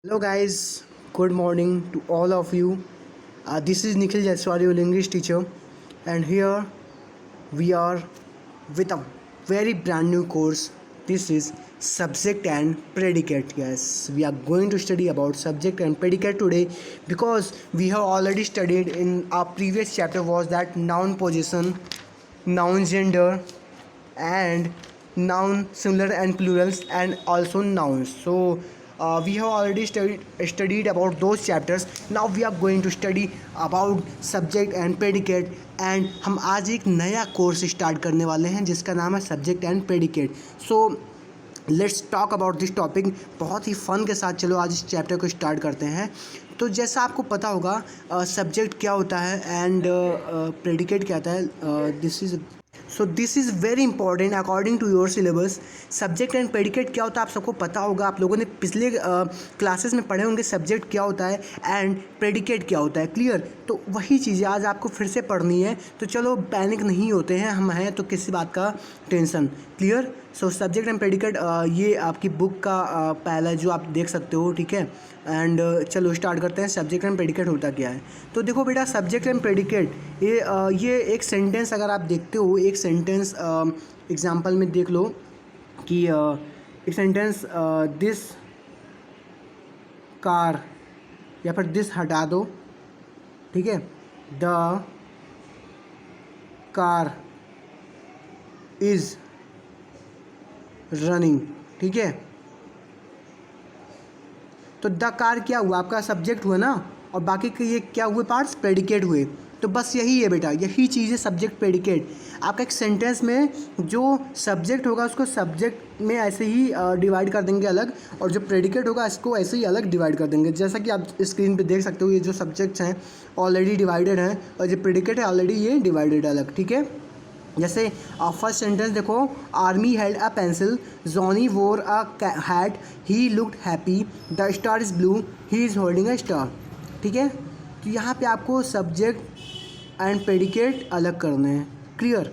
Hello guys, good morning to all of you. This is Nikhil Jaswal, your English teacher, and here we are with a very brand new course. This is subject and predicate. Yes, we are going to study about subject and predicate today because we have already studied in our previous chapter was that noun position, noun gender, and noun singular and plurals and also nouns. So we have already studied about those chapters. Now we are going to study about subject and predicate, and हम आज एक नया course start करने वाले हैं जिसका नाम है subject and predicate. So let's talk about this topic. बहुत ही फ़न के साथ चलो आज इस चैप्टर को स्टार्ट करते हैं. तो जैसा आपको पता होगा सब्जेक्ट क्या होता है एंड प्रेडिकेट क्या होता है. This is very important according to your syllabus. Subject and predicate क्या होता है आप सबको पता होगा. आप लोगों ने पिछले क्लासेस में पढ़े होंगे सब्जेक्ट क्या होता है एंड प्रेडिकेट क्या होता है. क्लियर. तो वही चीज़ें आज आपको फिर से पढ़नी है. तो चलो पैनिक नहीं होते हैं, हम हैं तो किसी बात का tension. Clear. So subject and predicate ये आपकी बुक का पहला जो आप देख सकते हो. ठीक है. एंड चलो स्टार्ट करते हैं. सब्जेक्ट एंड प्रेडिकेट होता क्या है. तो देखो बेटा सब्जेक्ट एंड प्रेडिकेट ये एक सेंटेंस अगर आप देखते हो, एक सेंटेंस एग्जांपल में देख लो कि एक सेंटेंस दिस कार या फिर दिस हटा दो. ठीक है. The car is running. ठीक है. तो द कार क्या हुआ, आपका सब्जेक्ट हुआ ना, और बाकी के ये क्या हुए पार्ट्स, प्रेडिकेट हुए. तो बस यही है बेटा, यही चीज़ है सब्जेक्ट प्रेडिकेट. आपका एक सेंटेंस में जो सब्जेक्ट होगा उसको सब्जेक्ट में ऐसे ही डिवाइड कर देंगे अलग, और जो प्रेडिकेट होगा इसको ऐसे ही अलग डिवाइड कर देंगे. जैसा कि आप स्क्रीन पे देख सकते हो ये जो सब्जेक्ट्स हैं ऑलरेडी डिवाइडेड हैं और जो प्रेडिकेट है ऑलरेडी ये डिवाइडेड अलग. ठीक है. जैसे फर्स्ट सेंटेंस देखो, army held a pencil, Johnny wore a hat, he looked happy, the star is blue, he is holding a star. ठीक है. तो यहाँ पे आपको सब्जेक्ट एंड प्रेडिकेट अलग करने हैं. क्लियर.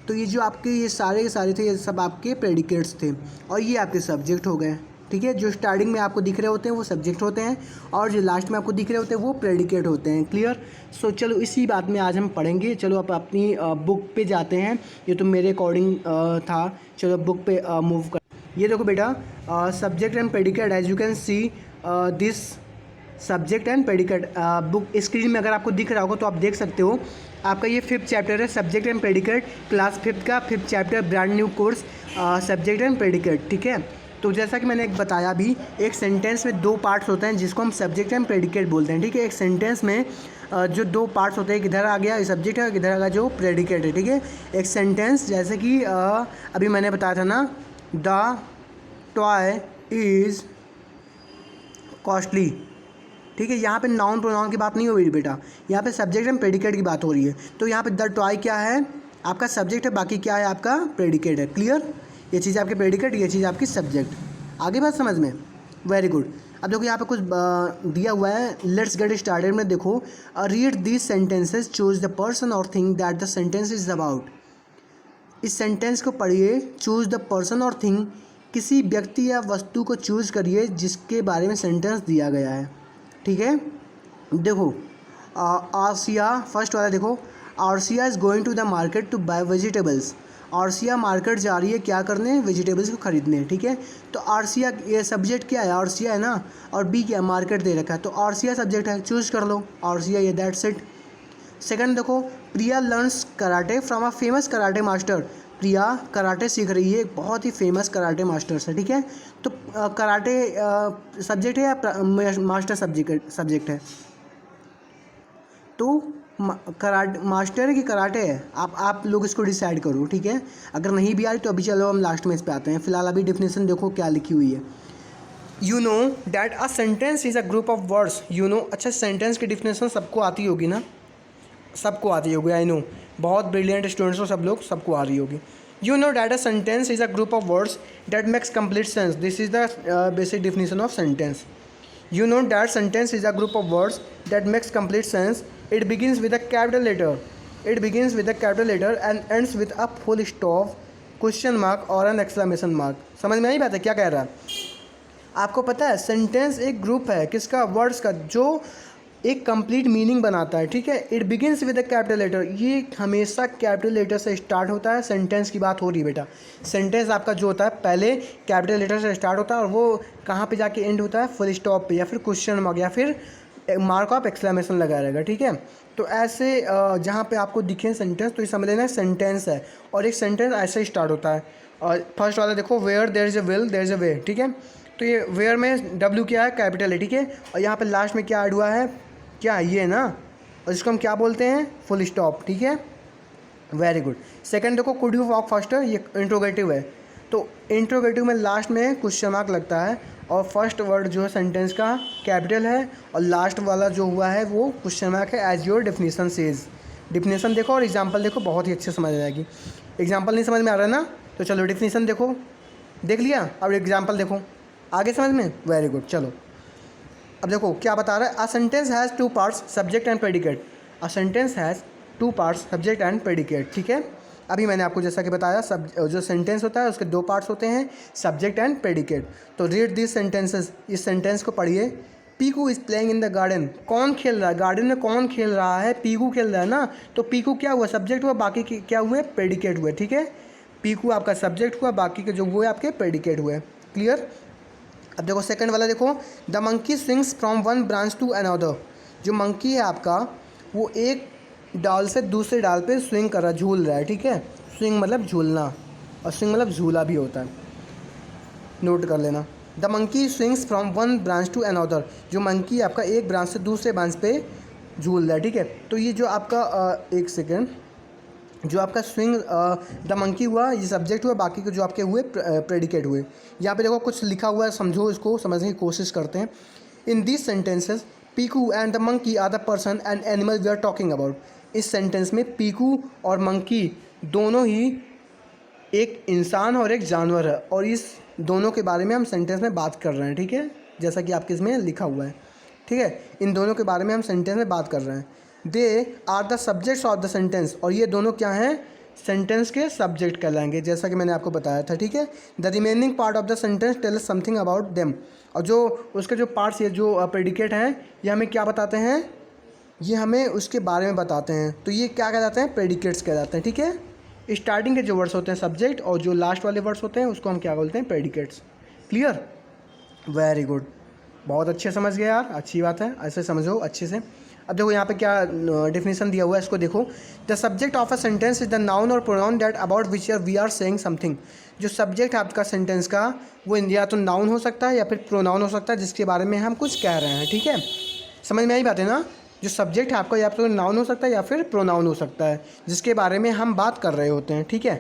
तो ये जो आपके ये सारे के सारे थे ये सब आपके प्रेडिकेट्स थे और ये आपके सब्जेक्ट हो गए. ठीक है. जो स्टार्टिंग में आपको दिख रहे होते हैं वो सब्जेक्ट होते हैं और जो लास्ट में आपको दिख रहे होते हैं वो प्रेडिकेट होते हैं. क्लियर. सो चलो इसी बात में आज हम पढ़ेंगे. चलो आप अपनी बुक पे जाते हैं. ये तो मेरे अकॉर्डिंग था. चलो बुक पे मूव कर. ये देखो बेटा subject and predicate as you can see this subject and predicate book screen में अगर आपको दिख रहा होगा तो आप देख सकते हो. आपका ये 5th चैप्टर है subject and predicate, class 5th का 5th chapter, brand new course subject and predicate. ठीक है. तो जैसा कि मैंने एक बताया भी, एक सेंटेंस में 2 पार्ट्स होते हैं जिसको हम सब्जेक्ट एंड प्रेडिकेट बोलते हैं. ठीक है. एक सेंटेंस में जो 2 पार्ट्स होते हैं, किधर आ गया सब्जेक्ट है, किधर आ गया जो प्रेडिकेट है. ठीक है. एक सेंटेंस जैसे कि अभी मैंने बताया था ना, द टॉय इज़ कॉस्टली. ठीक है. यहाँ पे नाउन प्रोनाउन की बात नहीं हो रही बेटा, यहाँ पे सब्जेक्ट एंड प्रेडिकेट की बात हो रही है. तो यहाँ पे द टॉय क्या है, आपका सब्जेक्ट है, बाकी क्या है आपका प्रेडिकेट है. क्लियर. ये चीज़ आपकी प्रेडिकेट, ये चीज़ आपकी सब्जेक्ट. आगे बात समझ में. Very good. अब देखो यहाँ पे कुछ दिया हुआ है. लेट्स गेट स्टार्टेड में देखो, read these sentences, choose the person और thing that the sentence is about. इस सेंटेंस को पढ़िए. चूज द पर्सन और थिंग, किसी व्यक्ति या वस्तु को चूज करिए जिसके बारे में सेंटेंस दिया गया है. ठीक है. देखो आर्सिया, फर्स्ट वाला देखो, Arsia is going to the market to buy vegetables. Arsia market जा रही है क्या करने, वेजिटेबल्स को खरीदने. ठीक है. तो आर्सिया ये सब्जेक्ट क्या है, आर्सिया है ना, और बी क्या, मार्केट दे रखा है, तो आर्सिया सब्जेक्ट है, चूज़ कर लो आर्सिया, ये दैट्स इट. सेकंड देखो, Priya learns karate from a famous karate master. Priya karate सीख रही है, एक बहुत ही फेमस कराटे मास्टर से. ठीक है. तो कराटे सब्जेक्ट है या मास्टर सब्जेक्ट है. तो कराटे मास्टर है कि कराटे है, आप लोग इसको डिसाइड करो. ठीक है. अगर नहीं भी आ रही तो अभी चलो हम लास्ट में इस पे आते हैं. फिलहाल अभी डिफिनेशन देखो क्या लिखी हुई है. You know that a sentence is a group of words. You know, अच्छा सेंटेंस की डिफिनेशन सबको आती होगी ना, सबको आती होगी. आई नो, बहुत ब्रिलियंट स्टूडेंट्स हो सब लोग, सबको आ रही होगी. You know that a sentence is a group of words that makes complete sense. This is the basic definition of sentence. You know that sentence is a group of words that makes complete sense. It begins with a capital letter. It begins with a capital letter and ends with a full stop, question mark और an exclamation mark. समझ में आई बात है क्या कह रहा है. आपको पता है सेंटेंस एक ग्रुप है किसका, वर्ड्स का, जो एक कंप्लीट मीनिंग बनाता है, ठीक है। It begins with a capital letter, ये हमेशा कैपिटल लेटर से स्टार्ट होता है। सेंटेंस की बात हो रही है बेटा, सेंटेंस आपका जो होता है पहले कैपिटल लेटर से स्टार्ट होता है और वो कहाँ पे जाके एंड होता है, फुल स्टॉप पे या फिर क्वेश्चन मार्क या फिर मार्क ऑफ एक्सक्लेमेशन लगाया रहेगा, ठीक है। तो ऐसे जहाँ पे आपको दिखे सेंटेंस तो ये समझ लेना सेंटेंस है, और एक सेंटेंस ऐसे ही स्टार्ट होता है। और फर्स्ट वाला देखो, where there is a will there is a way, ठीक है। तो ये वेयर में डब्ल्यू क्या है, कैपिटल है, ठीक है। और यहाँ पे लास्ट में क्या ऐड हुआ है, क्या ये ना, और इसको हम क्या बोलते हैं, फुल स्टॉप, ठीक है। Very good. सेकंड देखो, कुड यू वॉक फास्टर, ये इंट्रोगेटिव है। तो इंट्रोगेटिव में लास्ट में क्वेश्चन मार्क लगता है और फर्स्ट वर्ड जो है सेंटेंस का कैपिटल है और लास्ट वाला जो हुआ है वो क्वेश्चन मार्क है, as your definition says. Definition देखो और एग्जाम्पल देखो, बहुत ही अच्छे समझ आ जाएगी। एग्जाम्पल नहीं समझ में आ रहा है ना, तो चलो डेफिनेशन देखो, देख लिया, अब एग्जाम्पल देखो, आगे समझ में, वेरी गुड। चलो अब देखो क्या बता रहा है, a sentence has two parts, subject and predicate. A sentence has two parts, subject and predicate, ठीक है। अभी मैंने आपको जैसा कि बताया, सब जो सेंटेंस होता है उसके दो पार्ट्स होते हैं, सब्जेक्ट एंड प्रेडिकेट। तो रीड दिस सेंटेंसेस, इस सेंटेंस को पढ़िए। Piku is playing in the garden, कौन खेल रहा है गार्डन में, कौन खेल रहा है, पीकू खेल रहा है ना। तो पीकू क्या हुआ, सब्जेक्ट हुआ, बाकी क्या हुए, प्रेडिकेट हुए, ठीक है। पीकू आपका सब्जेक्ट हुआ, बाकी के जो हुए आपके प्रेडिकेट हुए, क्लियर। अब देखो सेकंड वाला देखो, the monkey swings from one branch to another. जो मंकी है आपका वो एक डाल से दूसरे डाल पे स्विंग कर रहा है, झूल रहा है, ठीक है। स्विंग मतलब झूलना और स्विंग मतलब झूला भी होता है, नोट कर लेना। The monkey swings from one branch to another, जो मंकी आपका एक ब्रांच से दूसरे ब्रांच पे झूल रहा है, ठीक है। तो ये जो आपका एक सेकेंड, जो आपका स्विंग द मंकी हुआ ये सब्जेक्ट हुआ, बाकी के जो आपके हुए प्रेडिकेट हुए। यहाँ पे देखो कुछ लिखा हुआ है, समझो, इसको समझने की कोशिश करते हैं। In this sentences Piku and the monkey are the person and animal we are talking about. इस सेंटेंस में पीकू और मंकी दोनों ही एक इंसान और एक जानवर है, और इस दोनों के बारे में हम सेंटेंस में बात कर रहे हैं, ठीक है, जैसा कि आपके इसमें लिखा हुआ है, ठीक है। इन दोनों के बारे में हम सेंटेंस में बात कर रहे हैं। They are the subjects of the sentence, और ये दोनों क्या हैं, सेंटेंस के सब्जेक्ट कहलाएंगे, जैसा कि मैंने आपको बताया था, ठीक है। The remaining part of the sentence tell something about them, और जो उसके जो पार्ट्स, ये जो प्रेडिकेट हैं, ये हमें क्या बताते हैं, ये हमें उसके बारे में बताते हैं। तो ये क्या कहलाते हैं, प्रेडिकेट्स कहलाते हैं, ठीक है। स्टार्टिंग के जो वर्ड्स होते हैं सब्जेक्ट, और जो लास्ट वाले वर्ड्स होते हैं उसको हम क्या बोलते हैं, प्रेडिकेट्स, क्लियर। वेरी गुड, बहुत अच्छे समझ गए यार, अच्छी बात है, ऐसे समझो अच्छे से। अब देखो यहाँ पे क्या डेफिनेशन दिया हुआ है, इसको देखो। The subject of a sentence is the noun और pronoun that about which we are saying something. जो सब्जेक्ट है आपका सेंटेंस का वो या तो नाउन हो सकता है या फिर प्रोनाउन हो सकता है, जिसके बारे में हम कुछ कह रहे हैं, ठीक है। समझ में आई बात है ना। जो सब्जेक्ट है आपका या तो नाउन हो सकता है या फिर प्रोनाउन हो सकता है, जिसके बारे में हम बात कर रहे होते हैं, ठीक है।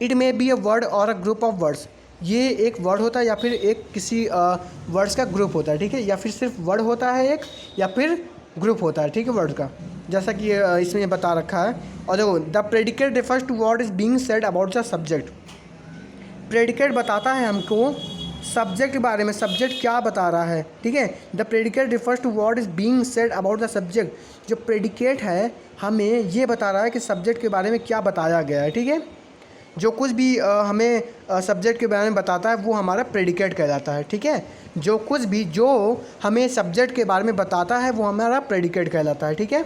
It may be a word और अ ग्रुप ऑफ वर्ड्स, ये एक वर्ड होता है या फिर एक किसी वर्ड्स का ग्रुप होता है, ठीक है, या फिर सिर्फ वर्ड होता है एक, या फिर ग्रुप होता है, ठीक है, वर्ड का, जैसा कि इसमें बता रखा है। और देखो the predicate refers to what is being said about the subject. Predicate बताता है हमको सब्जेक्ट के बारे में, सब्जेक्ट क्या बता रहा है, ठीक है। The predicate refers to what is being said about the subject. जो प्रेडिकेट है हमें ये बता रहा है कि सब्जेक्ट के बारे में क्या बताया गया है, ठीक है। जो कुछ भी हमें सब्जेक्ट के बारे में बताता है वो हमारा प्रेडिकेट कहलाता है, ठीक है। जो कुछ भी जो हमें सब्जेक्ट के बारे में बताता है वो हमारा प्रेडिकेट कहलाता है, ठीक है।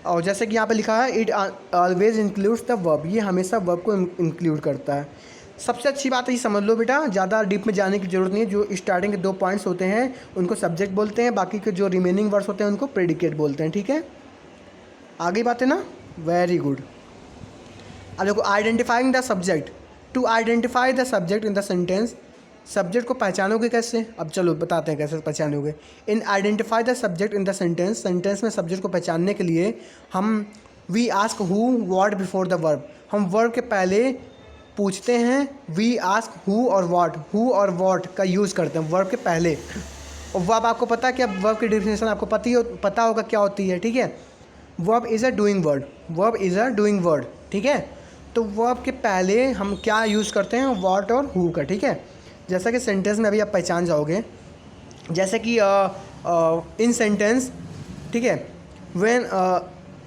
और जैसे कि यहाँ पे लिखा है, it always includes the verb, ये हमेशा वर्ब को इंक्लूड करता है। सबसे अच्छी बात है ये समझ लो बेटा, ज़्यादा डीप में जाने की ज़रूरत नहीं है। जो स्टार्टिंग के 2 पॉइंट्स होते हैं उनको सब्जेक्ट बोलते हैं, बाकी के जो रिमेनिंग वर्ड्स होते हैं उनको प्रेडिकेट बोलते हैं, ठीक है। आगे बात है ना, वेरी गुड। अब देखो identifying the subject, to identify the subject in the sentence. Subject को पहचानोगे कैसे, अब चलो बताते हैं कैसे पहचानोगे। In identify the subject in the sentence, sentence में सब्जेक्ट को पहचानने के लिए हम we ask who what before the verb, हम वर्ब के पहले पूछते हैं। वी आस्क हु और व्हाट, हु और व्हाट का यूज़ करते हैं वर्ब के पहले। और वर्ब आपको पता है कि अब वर्ब की डेफिनेशन आपको पता होगा क्या होती है, ठीक है। Verb is a doing word, verb is a doing word, ठीक है। तो वर्ब के पहले हम क्या यूज़ करते हैं, व्हाट और हु का, ठीक है। जैसा कि सेंटेंस में अभी आप पहचान जाओगे, जैसे कि इन सेंटेंस, ठीक है, when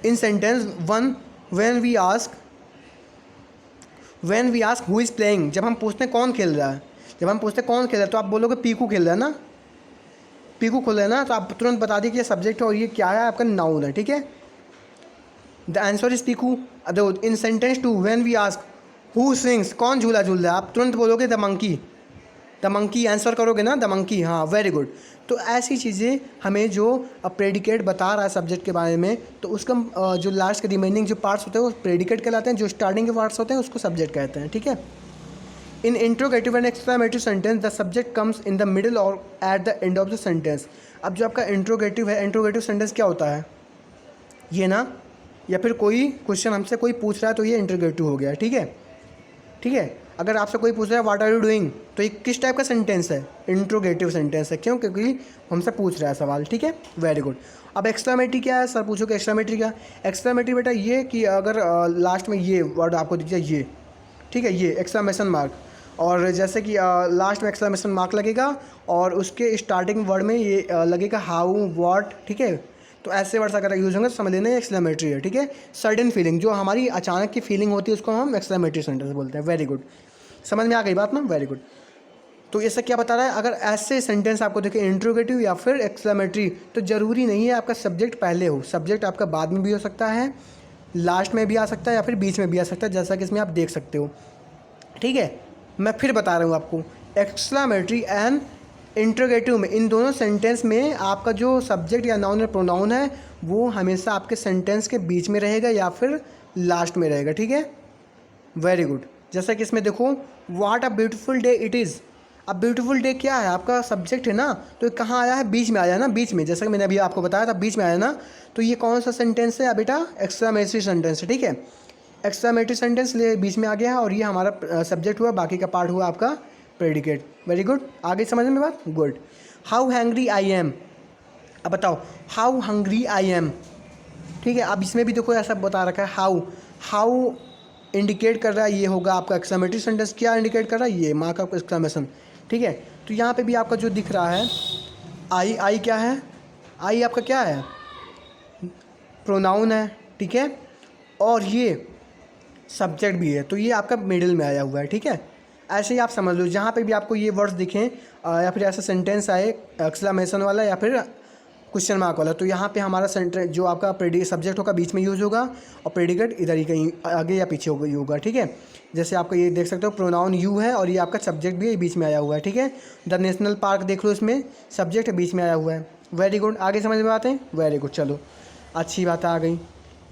in sentence one when we ask who is playing, जब हम पूछते हैं कौन खेल रहा है, जब हम पूछते हैं कौन खेल रहा है तो आप बोलोगे पीकू खेल रहा है ना, पीकू खोल रहे हैं ना, तो आप तुरंत बता दिए कि ये सब्जेक्ट है और ये क्या है, आपका नाउन है, ठीक है। The answer is Piku. In sentence two when we ask who swings, कौन झूला झूल रहा है, आप तुरंत बोलोगे the monkey. The monkey answer करोगे ना, द मंकी, हाँ वेरी गुड। तो ऐसी चीज़ें हमें जो प्रेडिकेट बता रहा है सब्जेक्ट के बारे में, तो उसका जो लास्ट के रिमेनिंग जो पार्ट्स होते हैं वो प्रेडिकेट कहलाते हैं, जो स्टार्टिंग के पार्ट्स होते हैं उसको सब्जेक्ट कहते हैं, ठीक है। In interrogative and exclamatory sentence the subject comes in the middle और at the end of the sentence. अब जो आपका इंट्रोगेटिव है, इंट्रोगेटिव सेंटेंस क्या होता है, ये ना, या फिर कोई क्वेश्चन हमसे कोई पूछ रहा है तो ये इंट्रोगेटिव हो गया, ठीक है, ठीक है। अगर आपसे कोई पूछ रहा है व्हाट आर यू डूइंग, तो ये किस टाइप का सेंटेंस है, इंट्रोगेटिव सेंटेंस है, क्यों, क्योंकि हमसे पूछ रहा है सवाल, ठीक है, वेरी गुड। अब एक्सक्लेमेटरी क्या है, सर पूछो कि एक्सक्लेमेटरी क्या, एक्सक्लेमेटरी बेटा ये कि अगर लास्ट में ये वर्ड आपको दिख जाए ये, ठीक है, ये एक्सक्लेमेशन मार्क, और जैसे कि लास्ट में एक्सक्लेमेशन मार्क लगेगा और उसके स्टार्टिंग वर्ड में ये लगेगा हाउ व्हाट, ठीक है। तो ऐसे वर्ड्स अगर यूज़ होंगे तो समझ लेना एक्सक्लेमेटरी है, ठीक है। सडन फीलिंग, जो हमारी अचानक की फीलिंग होती है उसको हम एक्सक्लेमेटरी सेंटेंस बोलते हैं, वेरी गुड। समझ में आ गई बात ना, वेरी गुड। तो इससे क्या बता रहा है, अगर ऐसे सेंटेंस आपको देखे इंट्रोगेटिव या फिर एक्सक्लेमेटरी, तो ज़रूरी नहीं है आपका सब्जेक्ट पहले हो, सब्जेक्ट आपका बाद में भी हो सकता है, लास्ट में भी आ सकता है या फिर बीच में भी आ सकता है, जैसा कि इसमें आप देख सकते हो, ठीक है। मैं फिर बता रहा हूँ आपको, एक्सक्लेमेटरी एंड इंट्रोगेटिव में, इन दोनों सेंटेंस में आपका जो सब्जेक्ट या नाउन या प्रोनाउन है वो हमेशा आपके सेंटेंस के बीच में रहेगा या फिर लास्ट में रहेगा, ठीक है, वेरी गुड। जैसा कि इसमें देखो, what a beautiful day it is. अब ब्यूटीफुल डे क्या है, आपका सब्जेक्ट है ना, तो कहाँ आया है, बीच में आया ना, बीच में, जैसा कि मैंने अभी आपको बताया था बीच में आया ना, तो ये कौन सा सेंटेंस है बेटा, एक्सक्लेमेटरी सेंटेंस है, ठीक है। एक्सक्लेमेटरी सेंटेंस ले बीच में आ गया है और ये हमारा सब्जेक्ट हुआ, बाकी का पार्ट हुआ आपका प्रेडिकेट, वेरी गुड। आगे समझ में बात, good. How hangry I am, अब बताओ हाउ हंग्री आई एम, ठीक है। अब इसमें भी देखो ऐसा बता रखा है, हाउ, हाउ इंडिकेट कर रहा है, ये होगा आपका एक्सक्लेमेटरी सेंटेंस, क्या इंडिकेट कर रहा है, ये मार्क ऑफ एक्सक्लेमेशन, ठीक है। तो यहाँ पे भी आपका जो दिख रहा है आई, आई क्या है, आई आपका क्या है, प्रोनाउन है, ठीक है, और ये सब्जेक्ट भी है, तो ये आपका मिडिल में आया हुआ है, ठीक है। ऐसे ही आप समझ लो, जहाँ पे भी आपको ये वर्ड्स दिखें या फिर ऐसा सेंटेंस आए एक्सक्लेमेशन वाला या फिर क्वेश्चन मार्क वाला, तो यहाँ पे हमारा सेंटेंस जो आपका सब्जेक्ट होगा बीच में यूज़ होगा और प्रेडिकेट इधर ही कहीं आगे या पीछे होगा, ठीक है। जैसे आपका ये देख सकते हो प्रोनाउन यू है और ये आपका सब्जेक्ट भी बीच में आया हुआ है, ठीक है। द नेशनल पार्क देख लो, इसमें सब्जेक्ट बीच में आया हुआ है, वेरी गुड। आगे समझ में आते हैं, वेरी गुड, चलो अच्छी बात आ गई।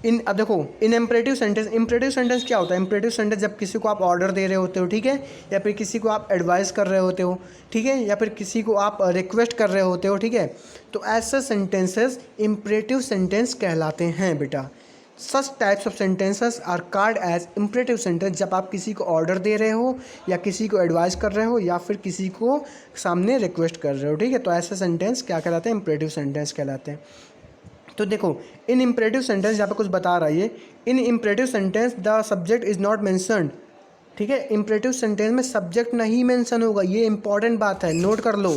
अब देखो, इन इम्परेटिव सेंटेंस, इम्परेटिव सेंटेंस क्या होता है, इम्परेटिव सेंटेंस जब किसी को आप ऑर्डर दे रहे होते हो, ठीक है, या फिर किसी को आप एडवाइस कर रहे होते हो, ठीक है, या फिर किसी को आप रिक्वेस्ट कर रहे होते हो, ठीक है, तो ऐसे सेंटेंसेस इम्परेटिव सेंटेंस कहलाते हैं बेटा। Such types of sentences are called as imperative sentence, जब आप किसी को ऑर्डर दे रहे हो या किसी को एडवाइस कर रहे हो या फिर किसी को सामने रिक्वेस्ट कर रहे हो, ठीक है, तो ऐसे सेंटेंस क्या कहलाते हैं, इम्परेटिव सेंटेंस कहलाते हैं। तो देखो, इन इम्परेटिव सेंटेंस यहाँ पे कुछ बता रहा है ये, in imperative sentence the subject is not mentioned, ठीक है। इम्परेटिव सेंटेंस में सब्जेक्ट नहीं मेंशन होगा, ये इंपॉर्टेंट बात है, नोट कर लो।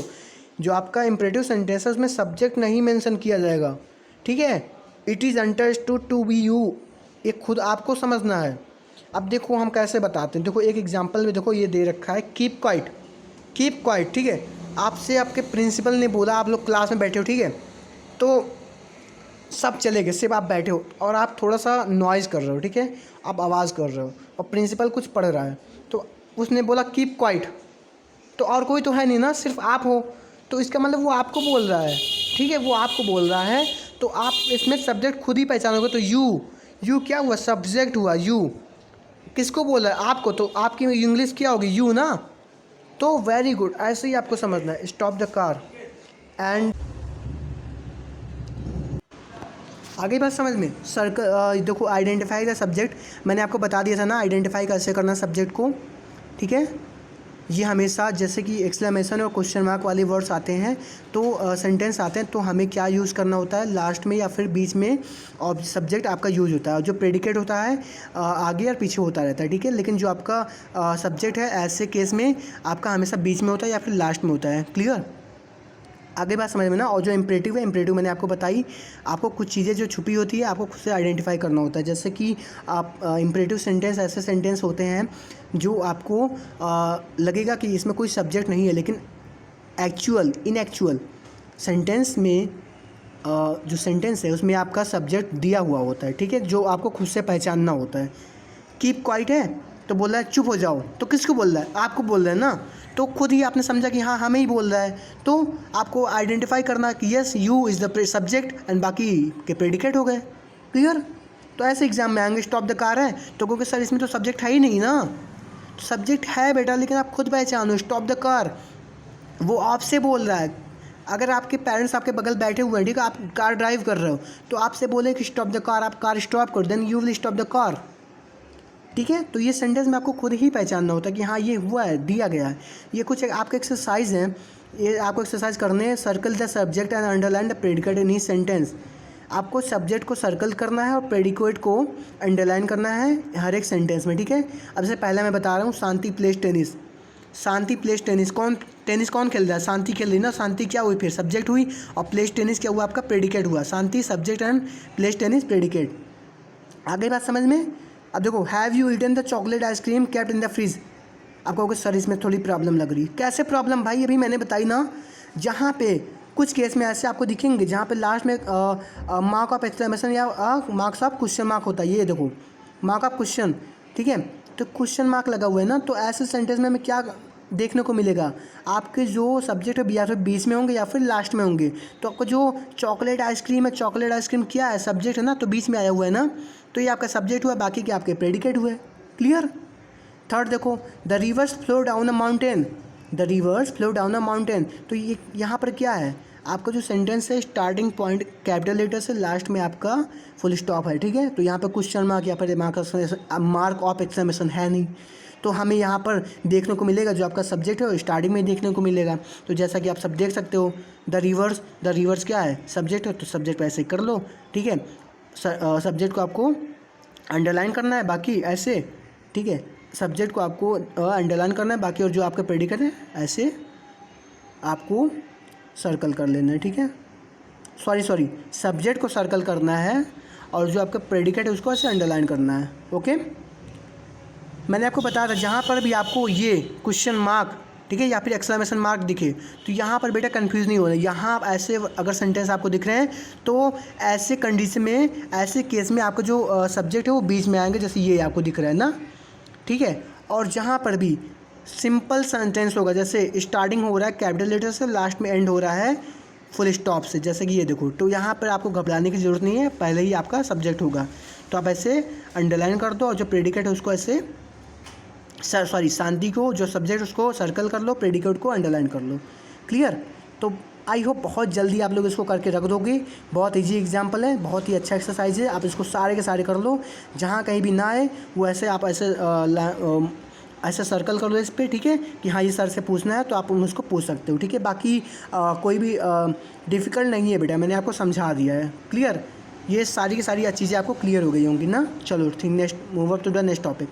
जो आपका इम्परेटिव सेंटेंस है उसमें सब्जेक्ट नहीं मेंशन किया जाएगा, ठीक है। It is understood to be you, ये खुद आपको समझना है। अब देखो हम कैसे बताते हैं, देखो एक एग्जाम्पल में देखो ये दे रखा है, कीप क्वाइट, कीप क्वाइट, ठीक है। आपसे आपके प्रिंसिपल ने बोला, आप लोग क्लास में बैठे हो, ठीक है, तो सब चले गए, सिर्फ आप बैठे हो और आप थोड़ा सा नॉइज़ कर रहे हो, ठीक है, आप आवाज़ कर रहे हो और प्रिंसिपल कुछ पढ़ रहा है, तो उसने बोला कीप क्वाइट, तो और कोई तो है नहीं ना, सिर्फ आप हो, तो इसका मतलब वो आपको बोल रहा है, ठीक है, वो आपको बोल रहा है, तो आप इसमें सब्जेक्ट खुद ही पहचानोगे। तो यू क्या हुआ, सब्जेक्ट हुआ, यू किसको बोल रहा है, आपको, तो आपकी इंग्लिश क्या होगी, यू ना, तो वेरी गुड, ऐसे ही आपको समझना है। स्टॉप द कार एंड आगे बात समझ में, सर्कल देखो, आइडेंटिफाई द सब्जेक्ट, मैंने आपको बता दिया था ना आइडेंटिफाई कैसे करना सब्जेक्ट को, ठीक है। ये हमेशा जैसे कि एक्सक्लेमेशन और क्वेश्चन मार्क वाले वर्ड्स आते हैं, तो सेंटेंस आते हैं, तो हमें क्या यूज़ करना होता है, लास्ट में या फिर बीच में और सब्जेक्ट आपका यूज होता है। जो प्रेडिकेट होता है आगे और पीछे होता रहता है, ठीक है, लेकिन जो आपका सब्जेक्ट है ऐसे केस में आपका हमेशा बीच में होता है या फिर लास्ट में होता है, क्लियर। आगे बात समझ में ना। और जो इम्परेटिव है, इम्परेटिव मैंने आपको बताई, आपको कुछ चीज़ें जो छुपी होती है आपको खुद से आइडेंटिफाई करना होता है। जैसे कि आप इम्परेटिव सेंटेंस ऐसे सेंटेंस होते हैं जो आपको लगेगा कि इसमें कोई सब्जेक्ट नहीं है, लेकिन एक्चुअल इनएक्चुअल सेंटेंस में जो सेंटेंस है उसमें आपका सब्जेक्ट दिया हुआ होता है, ठीक है, जो आपको खुद से पहचानना होता है। कीप क्वाइट है तो बोल रहा है चुप हो जाओ, तो किसको बोल रहा है? आपको बोल रहा है ना, तो खुद ही आपने समझा कि हाँ हमें ही बोल रहा है, तो आपको आइडेंटिफाई करना कि yes you is the subject and बाकी के प्रेडिकेट हो गए। क्लियर? तो ऐसे एग्जाम में आएंगे स्टॉप द कार है तो क्योंकि सर इसमें तो सब्जेक्ट है ही नहीं ना, तो सब्जेक्ट है बेटा लेकिन आप खुद पहचानो। स्टॉप द कार वो आपसे बोल रहा है। अगर आपके पेरेंट्स आपके बगल बैठे हुए हैं, ठीक है, आप कार ड्राइव कर रहे हो, तो आपसे बोले कि स्टॉप द कार, आप कार स्टॉप कर, then you will stop the car. ठीक है, तो ये सेंटेंस में आपको खुद ही पहचानना होता है कि हाँ ये हुआ है, दिया गया है। ये कुछ आपके एक्सरसाइज हैं, ये आपको एक्सरसाइज करने हैं। Circle the subject and underline the predicate in each sentence. आपको सब्जेक्ट को सर्कल करना है और प्रेडिकेट को अंडरलाइन करना है हर एक सेंटेंस में। ठीक है, अब जैसे पहले मैं बता रहा हूँ, शांति प्लेस टेनिस। शांति प्लेस टेनिस, कौन खेल रहा है? शांति खेल रही ना। शांति क्या हुई? फिर सब्जेक्ट हुई, और प्लेस टेनिस क्या हुआ? आपका प्रेडिकेट हुआ। Shanti subject and plays tennis predicate. आगे बात समझ में? अब देखो, have you eaten the chocolate ice cream kept in the fridge. आपको कहोगे सर इसमें थोड़ी प्रॉब्लम लग रही। कैसे प्रॉब्लम भाई? अभी मैंने बताई ना, जहाँ पे कुछ केस में ऐसे आपको दिखेंगे जहाँ पे लास्ट में मार्क ऑफ एक्सक्लेमेशन या मार्क्स ऑफ क्वेश्चन मार्क होता है। ये देखो, मार्क ऑफ क्वेश्चन, ठीक है, तो क्वेश्चन मार्क लगा हुआ है ना, तो ऐसे सेंटेंस में हमें क्या देखने को मिलेगा? आपके जो सब्जेक्ट है या फिर बीच में होंगे या फिर लास्ट में होंगे। तो आपको जो चॉकलेट आइसक्रीम है, चॉकलेट आइसक्रीम क्या है? सब्जेक्ट है ना, तो बीच में आया हुआ है ना, तो ये आपका सब्जेक्ट हुआ, बाकी के आपके प्रेडिकेट हुए। क्लियर? थर्ड देखो, the reverse flow down a mountain. The reverse flow down a mountain, तो ये यहाँ पर क्या है? आपका जो सेंटेंस है, स्टार्टिंग पॉइंट कैपिटल लेटर से लास्ट में आपका फुल स्टॉप है। ठीक है, तो यहाँ पर क्वेश्चन मार्क या फिर मार्क ऑफ एक्सक्लेमेशन है नहीं, तो हमें यहाँ पर देखने को मिलेगा जो आपका सब्जेक्ट है वो स्टार्टिंग में देखने को मिलेगा। तो जैसा कि आप सब देख सकते हो, द रिवर्स क्या है? सब्जेक्ट है, तो सब्जेक्ट ऐसे ही कर लो। ठीक है, सब्जेक्ट को आपको अंडरलाइन करना है, बाकी ऐसे। ठीक है, सब्जेक्ट को आपको अंडरलाइन करना है, बाकी और जो आपका प्रेडिकेट है ऐसे आपको सर्कल कर लेना है। ठीक है, सॉरी, सब्जेक्ट को सर्कल करना है और जो आपका प्रेडिकेट है उसको ऐसे अंडरलाइन करना है। ओके, मैंने आपको बताया था जहाँ पर भी आपको ये क्वेश्चन मार्क, ठीक है, या फिर एक्सक्लेमेशन मार्क दिखे, तो यहाँ पर बेटा कंफ्यूज नहीं होना। यहाँ ऐसे अगर सेंटेंस आपको दिख रहे हैं तो ऐसे कंडीशन में, ऐसे केस में आपका जो सब्जेक्ट है वो बीच में आएंगे, जैसे ये आपको दिख रहा है ना। ठीक है, और जहाँ पर भी सिंपल सेंटेंस होगा, जैसे स्टार्टिंग हो रहा है कैपिटल लेटर से, लास्ट में एंड हो रहा है फुल स्टॉप से, जैसे कि ये देखो, तो यहाँ पर आपको घबराने की ज़रूरत नहीं है, पहले ही आपका सब्जेक्ट होगा, तो आप ऐसे अंडरलाइन कर दो और जो प्रेडिकेट है उसको ऐसे शांति को जो सब्जेक्ट उसको सर्कल कर लो, प्रेडिकेट को अंडरलाइन कर लो। क्लियर? तो आई होप बहुत जल्दी आप लोग इसको करके रख दोगे। बहुत इजी एग्जांपल है, बहुत ही अच्छा एक्सरसाइज है, आप इसको सारे के सारे कर लो। जहाँ कहीं भी ना आए वो ऐसे आप ऐसे सर्कल कर लो इस पर। ठीक है, कि हाँ ये सर से पूछना है तो आप उसको पूछ सकते हो। ठीक है, बाकी कोई भी डिफ़िकल्ट नहीं है बेटा, मैंने आपको समझा दिया है। क्लियर? ये सारी की सारी चीज़ें आपको क्लियर हो गई होंगी ना। चलो ठीक, next move up to the next topic.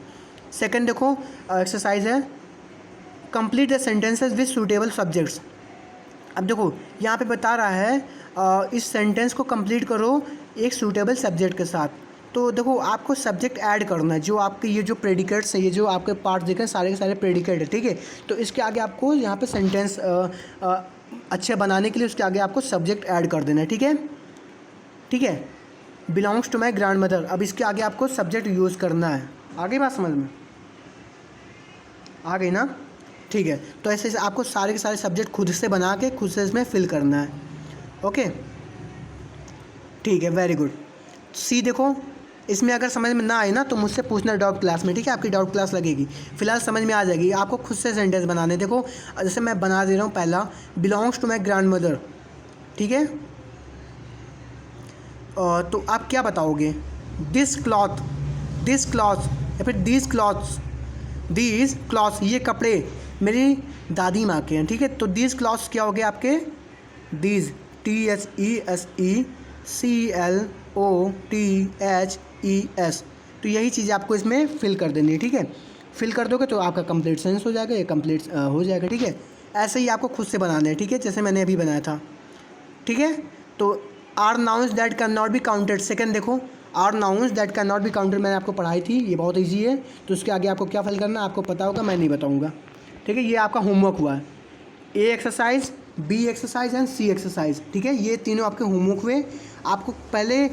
Second देखो, एक्सरसाइज है complete the sentences with suitable subjects. अब देखो यहाँ पे बता रहा है इस सेंटेंस को कंप्लीट करो एक सूटेबल सब्जेक्ट के साथ। तो देखो आपको सब्जेक्ट ऐड करना है, जो आपके ये जो प्रेडिकेट्स हैं, ये जो आपके पार्ट दिख रहे हैं सारे के सारे प्रेडिकेट है। ठीक है, तो इसके आगे आपको यहाँ पे सेंटेंस अच्छे बनाने के लिए उसके आगे आपको सब्जेक्ट ऐड कर देना है। ठीक है, ठीक है, belongs to my grandmother, अब इसके आगे आपको सब्जेक्ट यूज़ करना है। आगे बात समझ में आ गई ना? ठीक है, तो ऐसे आपको सारे के सारे सब्जेक्ट खुद से बना के खुद से इसमें फिल करना है। ओके, ठीक है, वेरी गुड। सी देखो, इसमें अगर समझ में ना आए ना तो मुझसे पूछना डाउट क्लास में। ठीक है, आपकी डाउट क्लास लगेगी, फिलहाल समझ में आ जाएगी। आपको खुद से सेंटेंस बनाने। देखो जैसे मैं बना दे रहा हूँ, पहला belongs to my grandmother. ठीक है, तो आप क्या बताओगे? दिस क्लॉथ या फिर दीज क्लॉथ्स, ये कपड़े मेरी दादी माँ के हैं। ठीक है, तो दीज क्लॉथ्स क्या हो गए आपके? दीज, THESECLOTHES, तो यही चीज़ आपको इसमें फिल कर देनी है। ठीक है, फिल कर दोगे तो आपका कंप्लीट सेंस हो जाएगा, ये कंप्लीट हो जाएगा। ठीक है, ऐसे ही आपको खुद से बनाना है। ठीक है, जैसे मैंने अभी बनाया था। ठीक है, तो are nouns that can not be counted. Second देखो, are nouns that can not be counted, मैंने आपको पढ़ाई थी, ये बहुत ईजी है। तो उसके आगे आपको क्या फिल करना है आपको पता होगा, मैं नहीं बताऊँगा। ठीक है, ये आपका होमवर्क हुआ है। A exercise B exercise and C exercise, ठीक है। ये तीनों आपके होमवर्क हुए। आपको पहले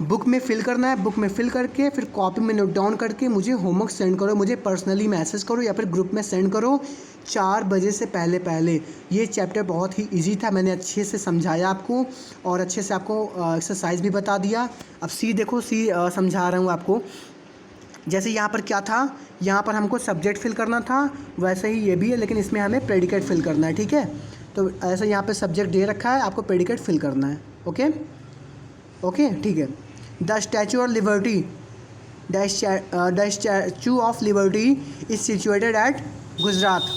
बुक में फिल करना है, बुक में फिल करके फिर कॉपी में नोट डाउन करके मुझे होमवर्क सेंड करो, मुझे पर्सनली मैसेज करो या फिर ग्रुप में सेंड करो 4 बजे से पहले पहले। ये चैप्टर बहुत ही इजी था, मैंने अच्छे से समझाया आपको और अच्छे से आपको एक्सरसाइज भी बता दिया। अब सी देखो, सी समझा रहा हूँ आपको। जैसे यहाँ पर क्या था, यहाँ पर हमको सब्जेक्ट फिल करना था, वैसे ही ये भी है, लेकिन इसमें हमें प्रेडिकेट फिल करना है, ठीक है। तो ऐसा यहाँ पे सब्जेक्ट दे रखा है, आपको प्रेडिकेट फिल करना है। ओके ओके, ठीक है। The statue of liberty, the statue of liberty is situated at Gujarat.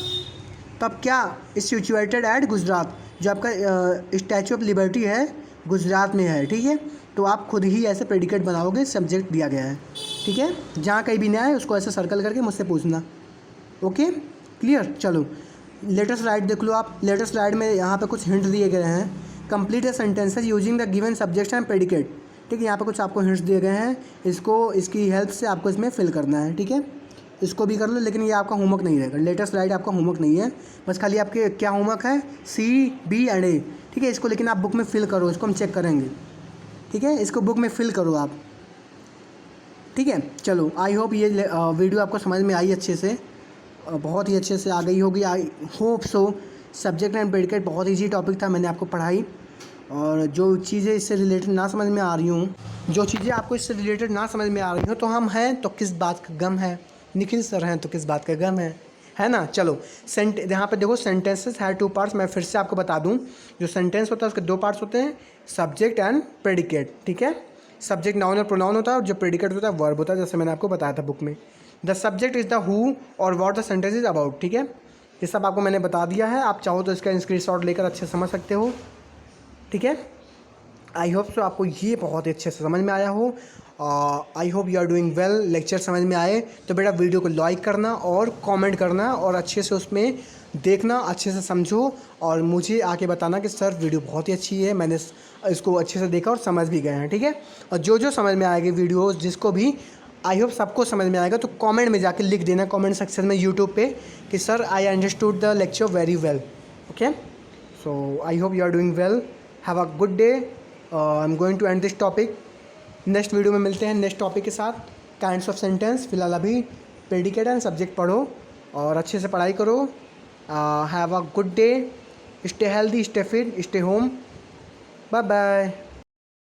तब क्या इज सिचुएटेड एट गुजरात, जो आपका स्टैचू ऑफ लिबर्टी है गुजरात में है, ठीक है। तो आप खुद ही ऐसे प्रेडिकेट बनाओगे, सब्जेक्ट दिया गया है, ठीक है। जहाँ कहीं भी ना है उसको ऐसे सर्कल करके मुझसे पूछना। Okay, clear. चलो लेटेस्ट स्लाइड देख लो आप। लेटेस्ट स्लाइड में यहाँ पे कुछ हिंट दिए गए हैं। Complete the sentences using the given subject and predicate, ठीक है। यहाँ पे कुछ आपको हिंट्स दिए गए हैं, इसको इसकी हेल्प से आपको इसमें फिल करना है, ठीक है। इसको भी कर लो, लेकिन ये आपका होमवर्क नहीं रहेगा। लेटेस्ट स्लाइड आपका होमवर्क नहीं है, बस खाली आपके क्या होमवर्क है, सी बी एंड ए, ठीक है। इसको लेकिन आप बुक में फिल करो, इसको हम चेक करेंगे, ठीक है। इसको बुक में फिल करो आप, ठीक है। चलो आई होप ये वीडियो आपको समझ में आई अच्छे से, बहुत ही अच्छे से आ गई होगी, I hope so. Subject and predicate बहुत ईजी टॉपिक था, मैंने आपको पढ़ाई। और जो चीज़ें इससे रिलेटेड ना समझ में आ रही हूँ, जो चीज़ें आपको इससे रिलेटेड ना समझ में आ रही हो, तो हम हैं तो किस बात का गम है, निखिल सर हैं तो किस बात का गम है ना। चलो यहाँ पे देखो, सेंटेंसेस है 2 पार्ट्स। मैं फिर से आपको बता दूँ, जो सेंटेंस होता है उसके 2 पार्ट्स होते हैं, सब्जेक्ट एंड प्रेडिकेट, ठीक है। सब्जेक्ट नाउन और प्रोनाउन होता है और जो प्रेडिकेट होता है वर्ब होता है, जैसे मैंने आपको बताया था बुक में। The subject is the who और what the sentence is about, ठीक है। ये सब आपको मैंने बता दिया है, आप चाहो तो इसका स्क्रीनशॉट लेकर अच्छे समझ सकते हो, ठीक है। आई होप सो आपको ये बहुत ही अच्छे से समझ में आया हो। I hope you are doing well. Lecture समझ में आए तो बेटा वीडियो को लाइक करना और कमेंट करना और अच्छे से उसमें देखना, अच्छे से समझो और मुझे आके बताना कि सर वीडियो बहुत ही अच्छी है, मैंने इसको अच्छे से देखा और समझ भी गए हैं, ठीक है। और जो समझ में आएगी वीडियोस, जिसको भी आई होप सबको समझ में आएगा, तो कमेंट में जाके लिख देना, कमेंट सेक्शन में यूट्यूब पे, कि sir I understood the lecture very well. Okay, so I hope you are doing well. Have a good day. I am going to end this topic. Next video में मिलते हैं next topic के साथ, kinds of sentence. फिलहाल अभी predicate and subject पढ़ो और अच्छे से पढ़ाई करो। Have a good day, stay healthy, stay fit, stay home. Bye bye.